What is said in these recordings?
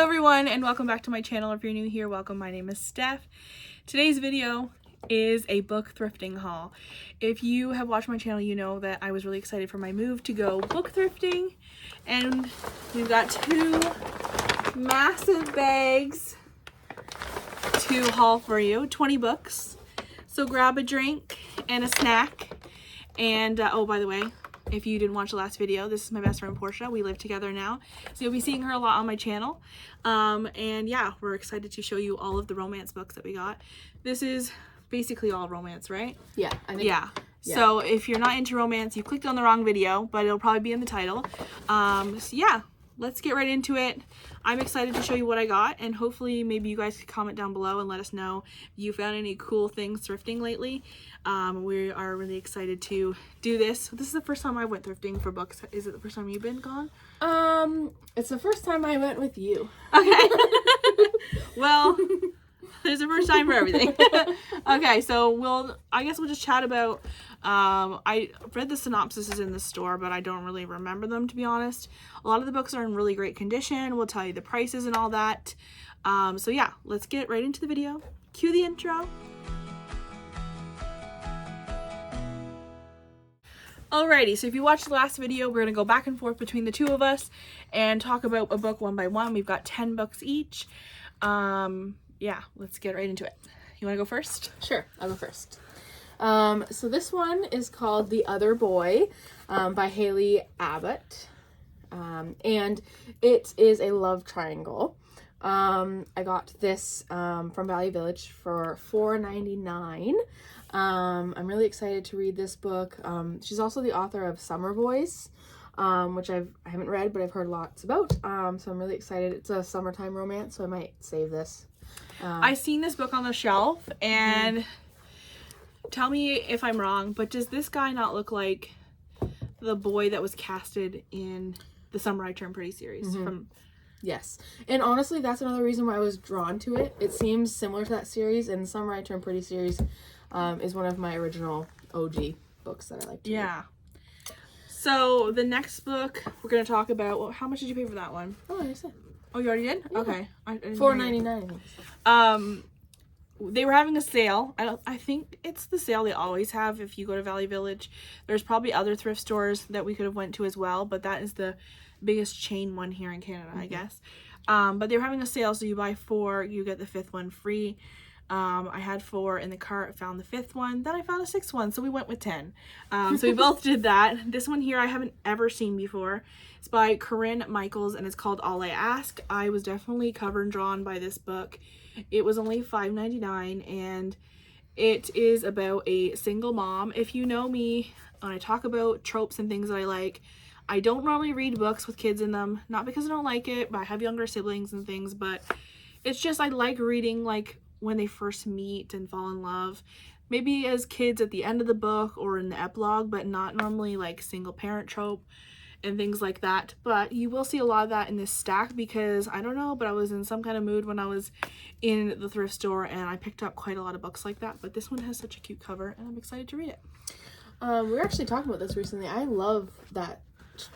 everyone, and welcome back to my channel. If you're new here, welcome. My name is Steph. Today's video is a book thrifting haul. If you have watched my channel, you know that I was really excited for my move to go book thrifting, and we've got two massive bags to haul for you, 20 books. So grab a drink and a snack. And oh, by the way, if you didn't watch the last video, this is my best friend Portia. We live together now, so you'll be seeing her a lot on my channel. And yeah, we're excited to show you all of the romance books that we got. This is basically all romance, right? Yeah, I think. Yeah. So if you're not into romance, you clicked on the wrong video, but it'll probably be in the title. So yeah, let's get right into it. I'm excited to show you what I got, and hopefully maybe you guys could comment down below and let us know if you found any cool things thrifting lately. We are really excited to do this. This is the first time I went thrifting for books. Is it the first time you've been gone? It's the first time I went with you. Okay. Well, there's a first time for everything. Okay, so I guess we'll just chat about, I read the synopsises in the store, but I don't really remember them, to be honest. A lot of the books are in really great condition. We'll tell you the prices and all that. So yeah, let's get right into the video. Cue the intro. Alrighty, so if you watched the last video, we're going to go back and forth between the two of us and talk about a book one by one. We've got 10 books each. Yeah, let's get right into it. You want to go first? Sure, I'll go first. So this one is called The Other Boy by Haley Abbott. And it is a love triangle. I got this from Value Village for $4.99. I'm really excited to read this book. She's also the author of Summer Boys, which I haven't read, but I've heard lots about. So I'm really excited. It's a summertime romance, so I might save this. I've seen this book on the shelf, and tell me if I'm wrong, but does this guy not look like the boy that was casted in the Summer I Turned Pretty series? Yes, and honestly, that's another reason why I was drawn to it. It seems similar to that series, and the Summer I Turned Pretty series is one of my original OG books that I like to read. So the next book we're going to talk about, well, how much did you pay for that one? Oh, I said. Oh, you already did? Yeah. Okay. $4.99. They were having a sale. I think it's the sale they always have if you go to Value Village. There's probably other thrift stores that we could have went to as well, but that is the biggest chain one here in Canada, I guess. But they were having a sale, so you buy 4, you get the 5th one free. I had 4 in the cart, found the 5th one, then I found a 6th one, so we went with 10. So we both did that. This one here I haven't ever seen before. It's by Corinne Michaels, and it's called All I Ask. I was definitely covered and drawn by this book. It was only $5.99, and it is about a single mom. If you know me, when I talk about tropes and things that I like, I don't normally read books with kids in them. Not because I don't like it, but I have younger siblings and things, but it's just I like reading like when they first meet and fall in love. Maybe as kids at the end of the book or in the epilogue, but not normally like single parent trope and things like that. But you will see a lot of that in this stack because I don't know, but I was in some kind of mood when I was in the thrift store and I picked up quite a lot of books like that. But this one has such a cute cover and I'm excited to read it. We were actually talking about this recently. I love that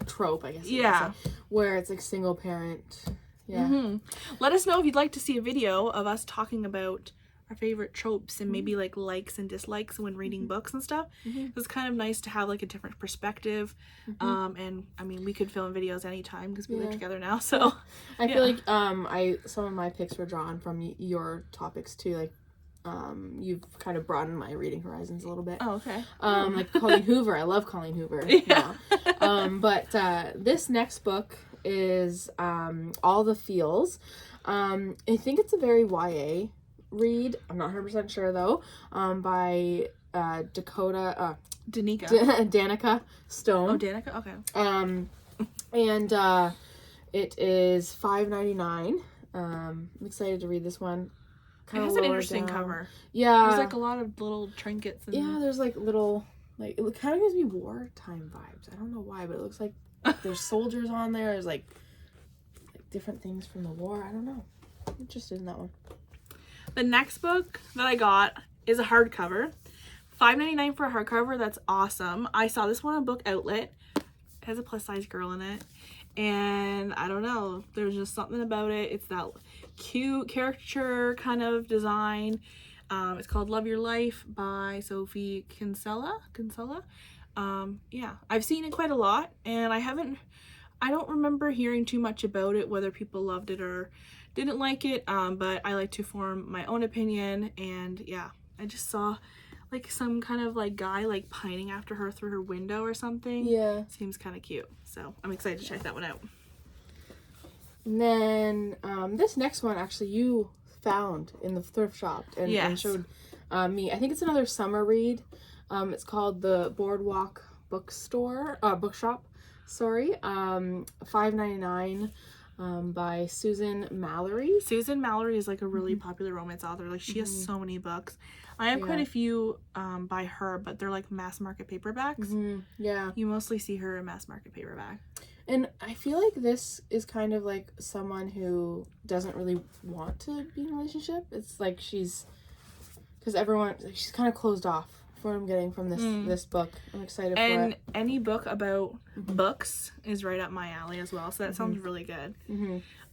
trope, I guess. Yeah. Where it's like single parent. Yeah. Let us know if you'd like to see a video of us talking about our favorite tropes and maybe like likes and dislikes when reading books and stuff. It's kind of nice to have like a different perspective. And I mean, we could film videos anytime because we live together now. So I feel like some of my picks were drawn from your topics too. Like you've kind of broadened my reading horizons a little bit. Oh, okay. Like Colleen Hoover. I love Colleen Hoover. Yeah. But this next book is All the Feels. I think it's a very YA read. I'm not 100% sure though. By Danica Stone. Oh, Danica? Okay. And it is $5.99. I'm excited to read this one. It has an interesting cover. Yeah. There's like a lot of little trinkets. And... yeah, there's like little, like, it kind of gives me wartime vibes. I don't know why, but it looks like there's soldiers on there. There's like different things from the war. I don't know. I'm interested in that one. The next book that I got is a hardcover. $5.99 for a hardcover. That's awesome. I saw this one on Book Outlet. It has a plus size girl in it. and I don't know, there's just something about it. It's that cute caricature kind of design. It's called Love Your Life by Sophie Kinsella. Yeah, I've seen it quite a lot, and I don't remember hearing too much about it, whether people loved it or didn't like it, but I like to form my own opinion. And yeah, I just saw like some kind of like guy like pining after her through her window or something. Yeah. Seems kind of cute, so I'm excited to check that one out. And then this next one actually you found in the thrift shop and showed me. I think it's another summer read. It's called The Boardwalk Bookshop. Sorry. $5.99 by Susan Mallory. Susan Mallory is like a really popular romance author. Like she has so many books. I have quite a few by her, but they're like mass market paperbacks. Yeah. You mostly see her in mass market paperback. And I feel like this is kind of like someone who doesn't really want to be in a relationship. It's like she's kind of closed off for what I'm getting from this book. I'm excited for it. And any book about books is right up my alley as well, so that sounds really good.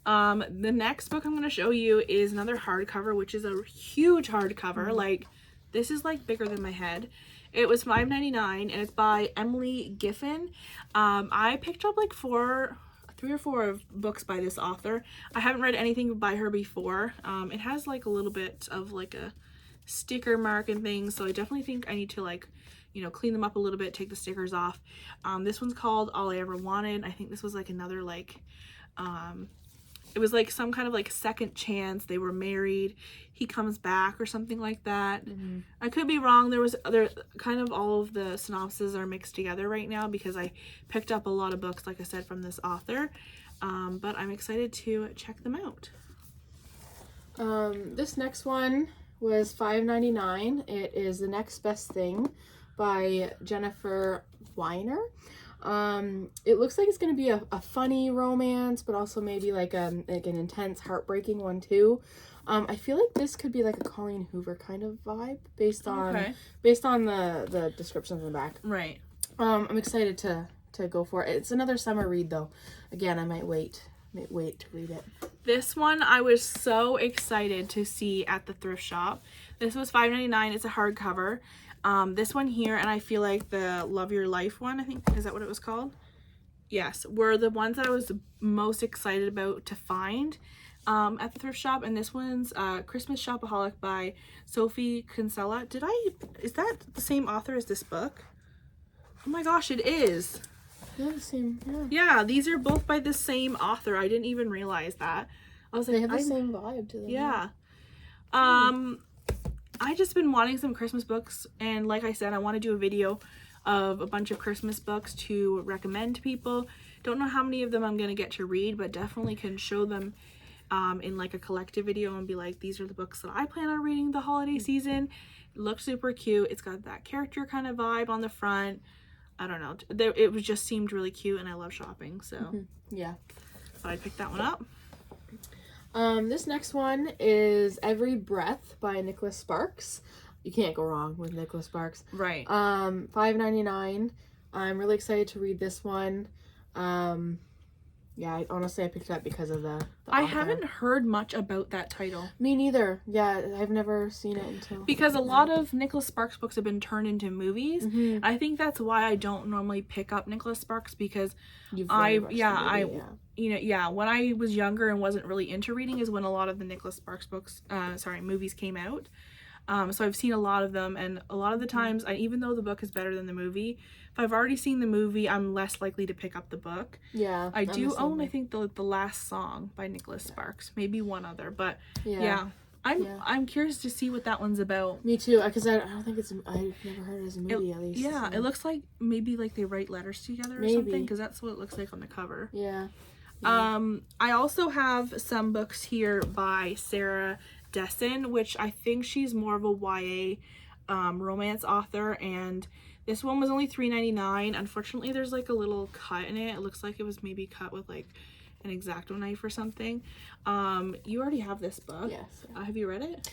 The next book I'm going to show you is another hardcover, which is a huge hardcover. Like, this is like bigger than my head. It was $5.99 and it's by Emily Giffen. I picked up like 3 or 4 books by this author. I haven't read anything by her before. It has like a little bit of like a sticker mark and things, so I definitely think I need to like, you know, clean them up a little bit, take the stickers off. This one's called All I Ever Wanted. I think this was like another like it was like some kind of like second chance. They were married, he comes back or something like that. I could be wrong. There kind of all of the synopses are mixed together right now because I picked up a lot of books, like I said, from this author, but I'm excited to check them out. This next one was $5.99. It is The Next Best Thing by Jennifer Weiner. It looks like it's going to be a funny romance, but also maybe like an intense, heartbreaking one too. I feel like this could be like a Colleen Hoover kind of vibe based on the descriptions in the back. Right. I'm excited to go for it. It's another summer read though. Again, I might wait to read it. This one I was so excited to see at the thrift shop. This was $5.99. It's a hardcover. This one here, and I feel like the Love Your Life one, I think, is that what it was called? Yes, were the ones that I was most excited about to find at the thrift shop. And this one's Christmas Shopaholic by Sophie Kinsella. Is that the same author as this book? Oh my gosh, it is. Yeah, the same. Yeah, these are both by the same author. I didn't even realize that. I was like, they have the same vibe to them. Yeah. I just been wanting some Christmas books, and like I said, I want to do a video of a bunch of Christmas books to recommend to people. Don't know how many of them I'm going to get to read, but definitely can show them in like a collective video and be like, these are the books that I plan on reading the holiday season. It looks super cute. It's got that character kind of vibe on the front. I don't know. It just seemed really cute, and I love shopping, so yeah. But I picked that one up. This next one is Every Breath by Nicholas Sparks. You can't go wrong with Nicholas Sparks. Right. $5.99. I'm really excited to read this one. Yeah, I picked it up because of the I author. haven't heard much about that title. Me neither. Yeah, I've never seen it until... Because a lot of Nicholas Sparks books have been turned into movies. I think that's why I don't normally pick up Nicholas Sparks, because when I was younger and wasn't really into reading is when a lot of the Nicholas Sparks books, movies came out. So I've seen a lot of them, and a lot of the times, even though the book is better than the movie, if I've already seen the movie, I'm less likely to pick up the book. Yeah. I do own, I think, the Last Song by Nicholas Sparks. Maybe one other, but yeah. I'm curious to see what that one's about. Me too, because I don't think I've never heard it as a movie, at least. Yeah, so. It looks like maybe like they write letters together or something, because that's what it looks like on the cover. Yeah. I also have some books here by Sarah Dessen, which I think she's more of a YA romance author, and this one was only $3.99. Unfortunately, there's like a little cut in it. It looks like it was maybe cut with like an X-Acto knife or something. You already have this book. Yes. Have you read it?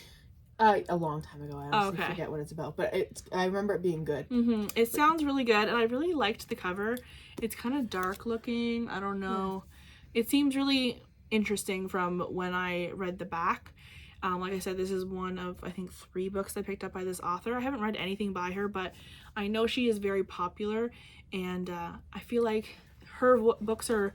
A long time ago. I honestly Okay. forget what it's about, but I remember it being good. It sounds really good, and I really liked the cover. It's kind of dark looking. I don't know. It seems really interesting from when I read the back. Like I said, this is one of, I think, 3 books I picked up by this author. I haven't read anything by her, but I know she is very popular, and I feel like her books are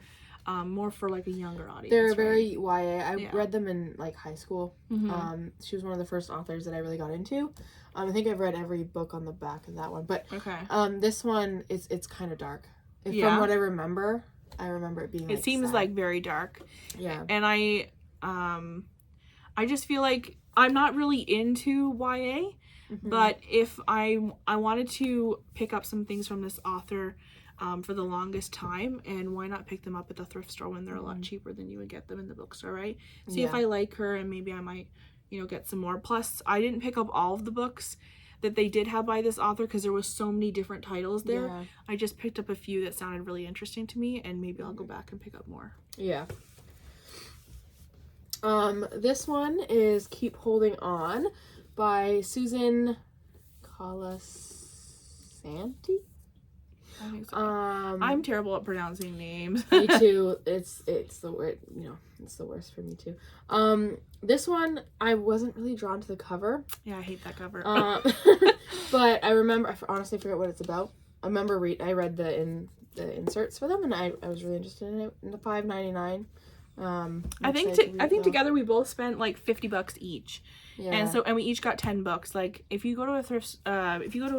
more for like a younger audience. They're right? very YA. I read them in like high school. Mm-hmm. She was one of the first authors that I really got into. I think I've read every book on the back of that one, but Okay. this one it's kind of dark. Yeah. From what I remember it being. It seems sad. like very dark. Yeah. And I just feel like I'm not really into YA, but if I wanted to pick up some things from this author for the longest time, and why not pick them up at the thrift store when they're a lot cheaper than you would get them in the bookstore, right? See if I like her, and maybe I might, get some more. Plus, I didn't pick up all of the books that they did have by this author because there was so many different titles there. Yeah. I just picked up a few that sounded really interesting to me, and maybe I'll go back and pick up more. Yeah. This one is Keep Holding On by Susan Colasanti. I think so. I'm terrible at pronouncing names. Me too. It's the word, it's the worst for me too. This one I wasn't really drawn to the cover. Yeah, I hate that cover. But I remember, I honestly forget what it's about. I remember I read the inserts for them, and I was really interested in it. In the $5.99. I think together we both spent like $50 each. Yeah. And we each got 10 books. Like if you go to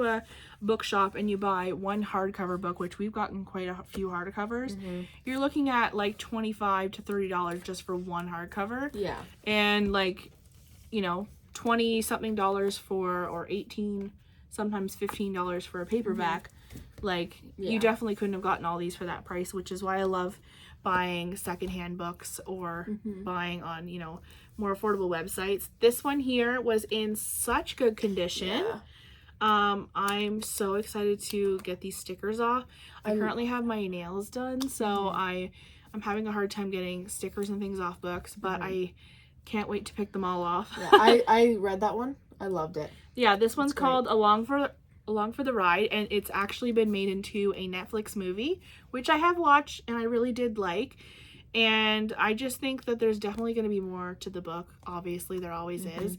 a bookshop and you buy one hardcover book, which we've gotten quite a few hardcovers, you're looking at like $25 to $30 just for one hardcover. Yeah. And like, 20 something dollars or 18, sometimes $15 for a paperback. Like you definitely couldn't have gotten all these for that price, which is why I love buying secondhand books or buying on, more affordable websites. This one here was in such good condition. Yeah. I'm so excited to get these stickers off. I currently have my nails done, so I'm having a hard time getting stickers and things off books, but I can't wait to pick them all off. Yeah, I read that one. I loved it. Yeah, this one's called Along for the Ride, and it's actually been made into a Netflix movie, which I have watched and I really did like. And I just think that there's definitely going to be more to the book. Obviously, there always is.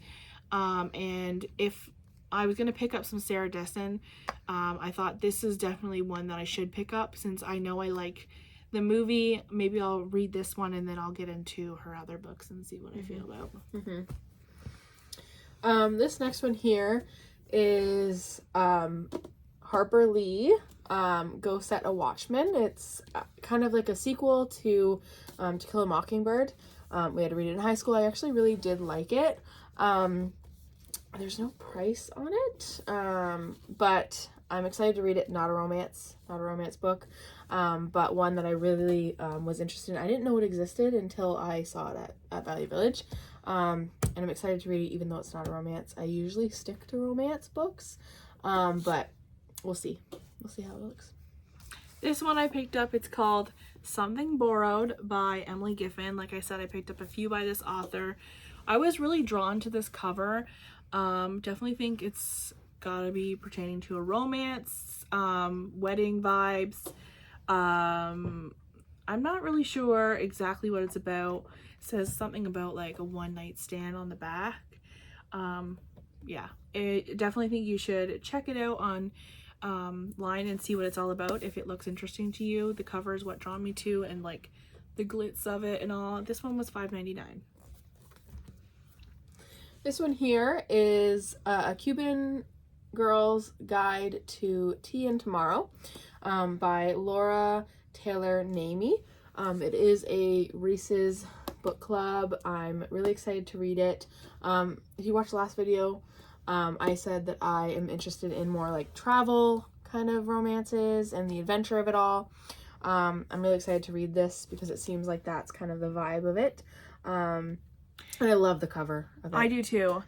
And if I was going to pick up some Sarah Dessen, I thought this is definitely one that I should pick up since I know I like the movie. Maybe I'll read this one and then I'll get into her other books and see what I feel about. This next one here is Harper Lee, Go Set a Watchman. It's kind of like a sequel to To Kill a Mockingbird. We had to read it in high school. I actually really did like it. There's no price on it, but I'm excited to read it. Not a romance book, but one that I really was interested in. I didn't know it existed until I saw it at Value Village. And I'm excited to read it even though it's not a romance. I usually stick to romance books, but we'll see. We'll see how it looks. This one I picked up, it's called Something Borrowed by Emily Giffin. Like I said, I picked up a few by this author. I was really drawn to this cover. Definitely think it's gotta be pertaining to a romance, wedding vibes. I'm not really sure exactly what it's about. It says something about like a one-night stand on the back. Yeah, I definitely think you should check it out on line and see what it's all about if it looks interesting to you. The cover is what drawn me to, and like the glitz of it and all. This one was $5.99. This one here is a Cuban Girl's Guide to Tea and Tomorrow by Laura Taylor Namey. It is a Reese's book club. I'm really excited to read it. If you watched the last video, I said that I am interested in more like travel kind of romances and the adventure of it all. I'm really excited to read this because it seems like that's kind of the vibe of it. And I love the cover of it. I do too.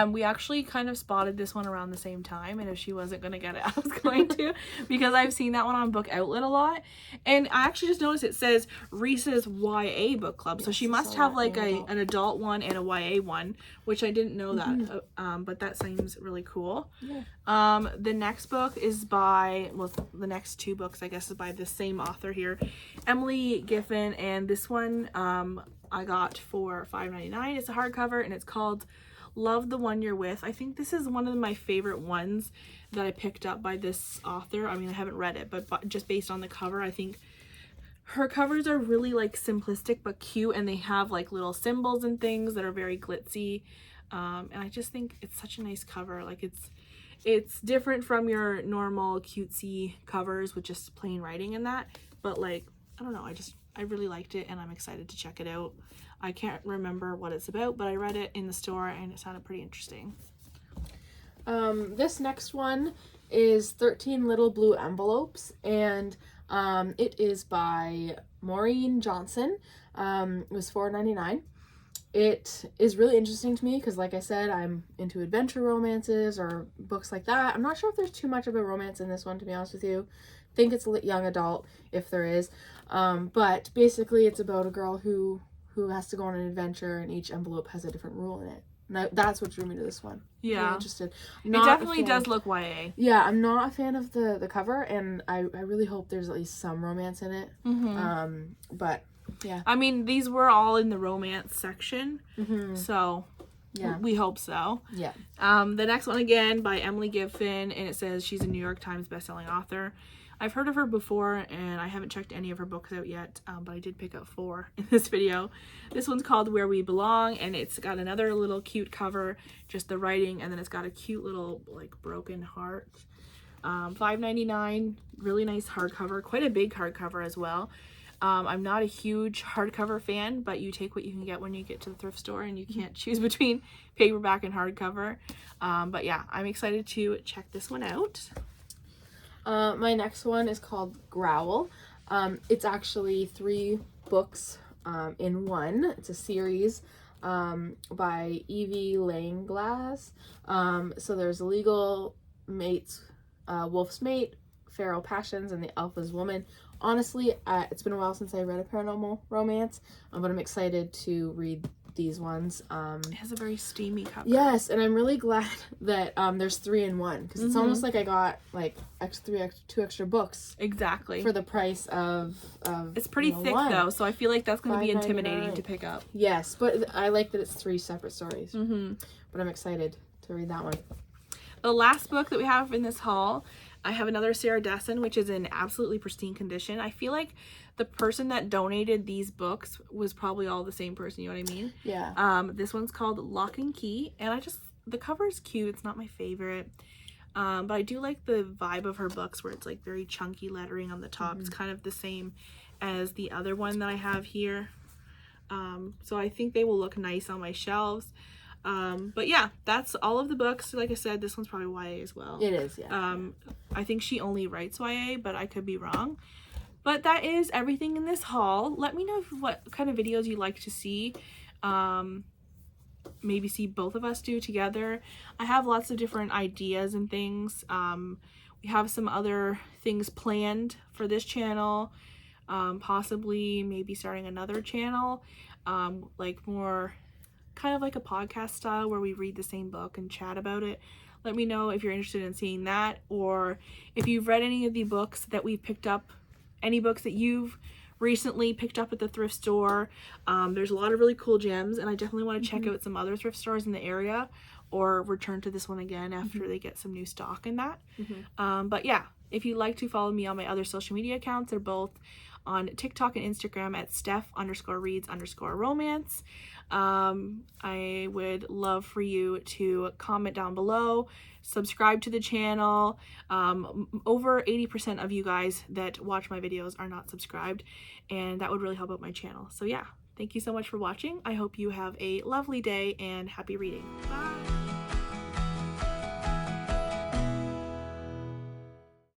We actually kind of spotted this one around the same time, and if she wasn't going to get it, I was going to, because I've seen that one on Book Outlet a lot. And I actually just noticed it says Reese's YA book club, so she must have like an adult one and a YA one, which I didn't know that, but that seems really cool. Yeah. The next book is by, well, the next two books I guess is by the same author here, Emily Giffen, and this one I got for $5.99. It's a hardcover, and it's called Love the One You're With. I think this is one of my favorite ones that I picked up by this author. I mean, I haven't read it, but just based on the cover, I think her covers are really like simplistic but cute, and they have like little symbols and things that are very glitzy. And I just think it's such a nice cover. Like it's different from your normal cutesy covers with just plain writing and that, but like, I don't know, I really liked it, and I'm excited to check it out. I can't remember what it's about, but I read it in the store and it sounded pretty interesting. This next one is 13 Little Blue Envelopes, and it is by Maureen Johnson. It was $4.99. It is really interesting to me because, like I said, I'm into adventure romances or books like that. I'm not sure if there's too much of a romance in this one, to be honest with you. I think it's young adult, if there is. But basically, it's about a girl who has to go on an adventure, and each envelope has a different rule in it. And that's what drew me to this one. Yeah. I'm interested. It definitely does look YA. Yeah, I'm not a fan of the cover, and I really hope there's at least some romance in it. But yeah. I mean, these were all in the romance section, so yeah, we hope so. Yeah. The next one again by Emily Giffen, and it says she's a New York Times bestselling author. I've heard of her before, and I haven't checked any of her books out yet, but I did pick up 4 in this video. This one's called Where We Belong, and it's got another little cute cover, just the writing, and then it's got a cute little like broken heart. $5.99, really nice hardcover, quite a big hardcover as well. I'm not a huge hardcover fan, but you take what you can get when you get to the thrift store, and you can't choose between paperback and hardcover. But yeah, I'm excited to check this one out. My next one is called Growl. It's actually 3 books in one. It's a series by Evie Langglass. So there's Legal Mates, Wolf's Mate, Feral Passions, and The Alpha's Woman. Honestly, it's been a while since I read a paranormal romance, but I'm excited to read these ones. It has a very steamy cover. Yes, and I'm really glad that there's 3 in one, because it's almost like I got like 2 extra books exactly for the price of it's pretty thick one. Though, so I feel like that's going to be intimidating to pick up. Yes, but I like that it's 3 separate stories. But I'm excited to read that one. The last book that we have in this haul, I have another Sarah Dessen, which is in absolutely pristine condition. I feel like the person that donated these books was probably all the same person, you know what I mean? Yeah. This one's called Lock and Key, and the cover is cute. It's not my favorite. But I do like the vibe of her books where it's like very chunky lettering on the top. It's kind of the same as the other one that I have here. So I think they will look nice on my shelves. But yeah, that's all of the books. Like I said, this one's probably YA as well. It is, yeah. I think she only writes YA, but I could be wrong. But that is everything in this haul. Let me know what kind of videos you'd like to see. Maybe see both of us do together. I have lots of different ideas and things. We have some other things planned for this channel. Possibly maybe starting another channel. Like more kind of like a podcast style where we read the same book and chat about it. Let me know if you're interested in seeing that, or if you've read any of the books that we've picked up, any books that you've recently picked up at the thrift store. There's a lot of really cool gems, and I definitely want to check out some other thrift stores in the area, or return to this one again after they get some new stock in that. But yeah, if you'd like to follow me on my other social media accounts, they're both on TikTok and Instagram at Steph_reads_romance. I would love for you to comment down below, subscribe to the channel. Over 80% of you guys that watch my videos are not subscribed, and that would really help out my channel. So yeah, thank you so much for watching. I hope you have a lovely day and happy reading. Bye!